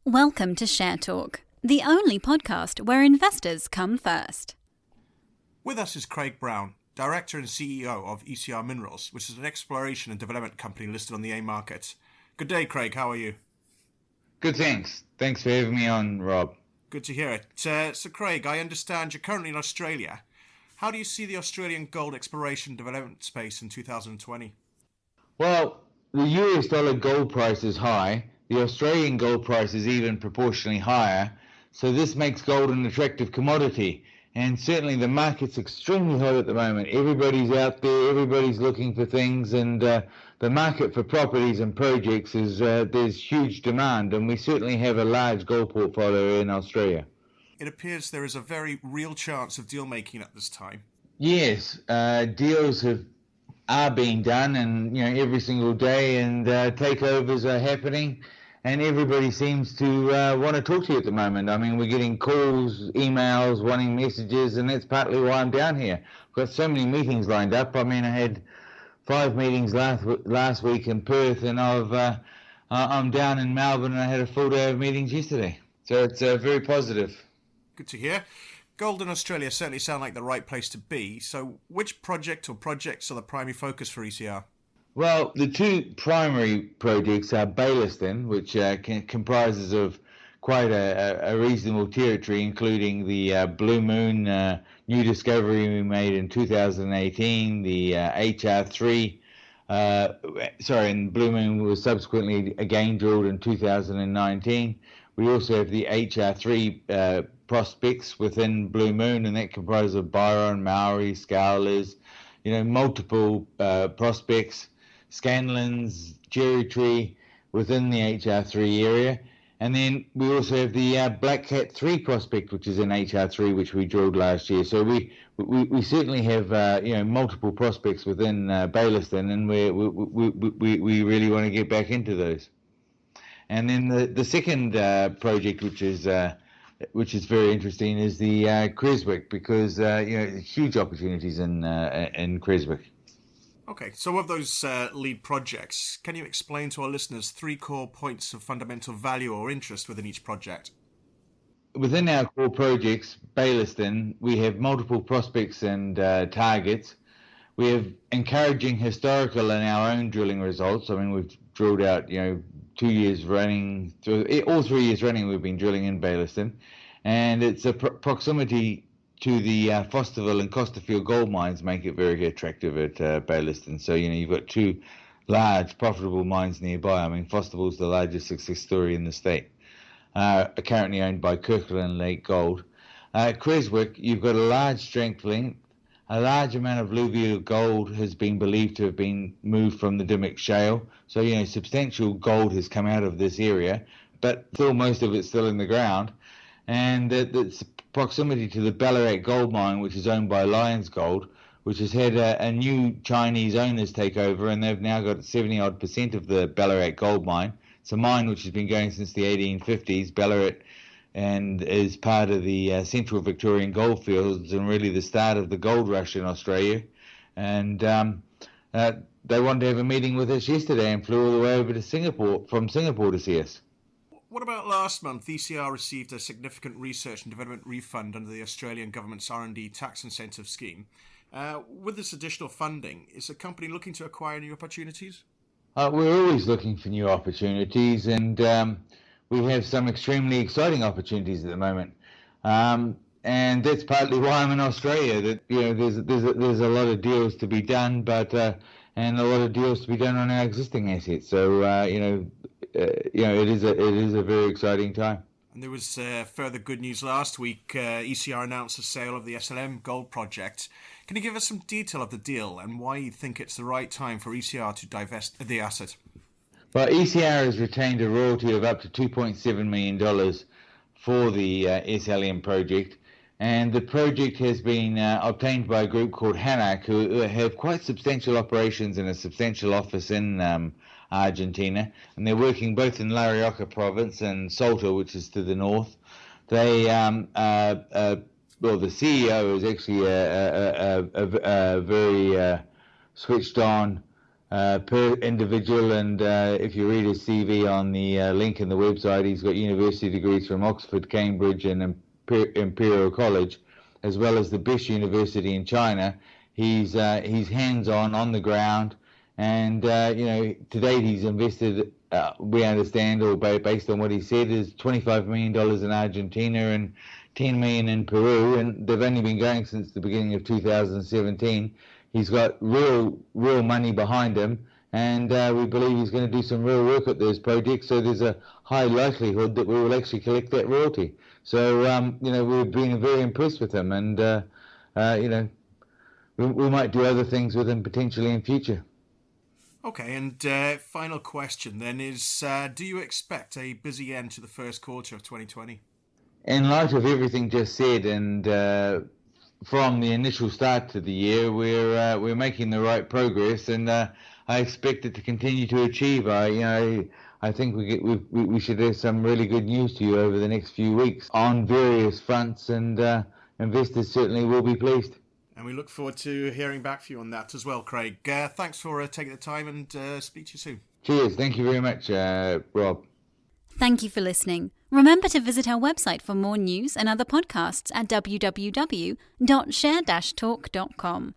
Welcome to Share Talk, the only podcast where investors come first. With us is Craig Brown, Director and CEO of ECR Minerals, which is an exploration and development company listed on the AIM market. Good day, Craig. How are you? Good, thanks. Thanks for having me on, Rob. Good to hear it. So, Craig, I understand you're currently in Australia. How do you see the Australian gold exploration development space in 2020? Well, the US dollar gold price is high. The Australian gold price is even proportionally higher. So this makes gold an attractive commodity. And certainly the market's extremely hot at the moment. Everybody's out there, everybody's looking for things, and the market for properties and projects is there's huge demand, and we certainly have a large gold portfolio in Australia. It appears there is a very real chance of deal making at this time. Yes, deals are being done, and every single day, and takeovers are happening. And everybody seems to want to talk to you at the moment. I mean, we're getting calls, emails, wanting messages, and that's partly why I'm down here. I've got so many meetings lined up. I mean, I had 5 meetings last week in Perth, and I'm down in Melbourne, and I had a full day of meetings yesterday. So it's very positive. Good to hear. Gold in Australia certainly sound like the right place to be. So which project or projects are the primary focus for ECR? Well, the two primary projects are Bayliston, which comprises of quite a reasonable territory, including the Blue Moon new discovery we made in 2018, the HR3, and Blue Moon was subsequently again drilled in 2019. We also have the HR3 prospects within Blue Moon, and that comprises of Byron, Maori, Scowlers, multiple prospects. Scanlons, Cherry Tree within the HR3 area. And then we also have the Black Cat 3 prospect, which is in HR3, which we drilled last year. So we certainly have multiple prospects within Bayliston, and we really want to get back into those. And then the second project, which is very interesting, is the Creswick, because huge opportunities in Creswick. Okay, so of those lead projects, can you explain to our listeners 3 core points of fundamental value or interest within each project? Within our core projects, Bayliston, we have multiple prospects and targets. We have encouraging historical and our own drilling results. I mean, we've drilled out, 2 years running, all 3 years running we've been drilling in Bayliston. And it's a proximity to the Fosterville and Costerfield gold mines make it very attractive at Bayliston. So, you've got 2 large profitable mines nearby. I mean, Fosterville's the largest success story in the state, currently owned by Kirkland Lake Gold. Creswick, you've got a large strength length. A large amount of alluvial gold has been believed to have been moved from the Dimmock Shale. So, substantial gold has come out of this area, but still most of it's still in the ground. And that's proximity to the Ballarat gold mine, which is owned by Lions Gold, which has had a new Chinese owners take over, and they've now got 70-odd% of the Ballarat gold mine. It's a mine which has been going since the 1850s, Ballarat, and is part of the Central Victorian goldfields and really the start of the gold rush in Australia. And they wanted to have a meeting with us yesterday and flew all the way over to Singapore, from Singapore, to see us. What about last month? ECR received a significant research and development refund under the Australian government's R&D tax incentive scheme. With this additional funding, is the company looking to acquire new opportunities? We're always looking for new opportunities, and we have some extremely exciting opportunities at the moment. And that's partly why I'm in Australia. That there's a lot of deals to be done, but and a lot of deals to be done on our existing assets. So it is a very exciting time. And there was further good news last week. ECR announced the sale of the SLM Gold project. Can you give us some detail of the deal and why you think it's the right time for ECR to divest the asset? Well, ECR has retained a royalty of up to $2.7 million for the SLM project, and the project has been obtained by a group called Hanak, who have quite substantial operations and a substantial office in Argentina, and they're working both in La Rioja province and Salta, which is to the north. They, the CEO is actually a very switched on per individual, and if you read his CV on the link in the website, he's got university degrees from Oxford, Cambridge, and Imperial College, as well as the best university in China. He's hands-on, on the ground, and to date he's invested, we understand, or based on what he said, is $25 million in Argentina and $10 million in Peru, and they've only been going since the beginning of 2017. He's got real money behind him, and we believe he's going to do some real work at those projects, so there's a high likelihood that we will actually collect that royalty. So, we've been very impressed with him, and, we might do other things with him potentially in future. Okay, and final question then is, do you expect a busy end to the first quarter of 2020? In light of everything just said, and from the initial start to the year, we're making the right progress, and I expect it to continue to achieve. I think we should have some really good news to you over the next few weeks on various fronts, and investors certainly will be pleased. And we look forward to hearing back from you on that as well, Craig. Thanks for taking the time, and speak to you soon. Cheers. Thank you very much, Rob. Thank you for listening. Remember to visit our website for more news and other podcasts at www.share-talk.com.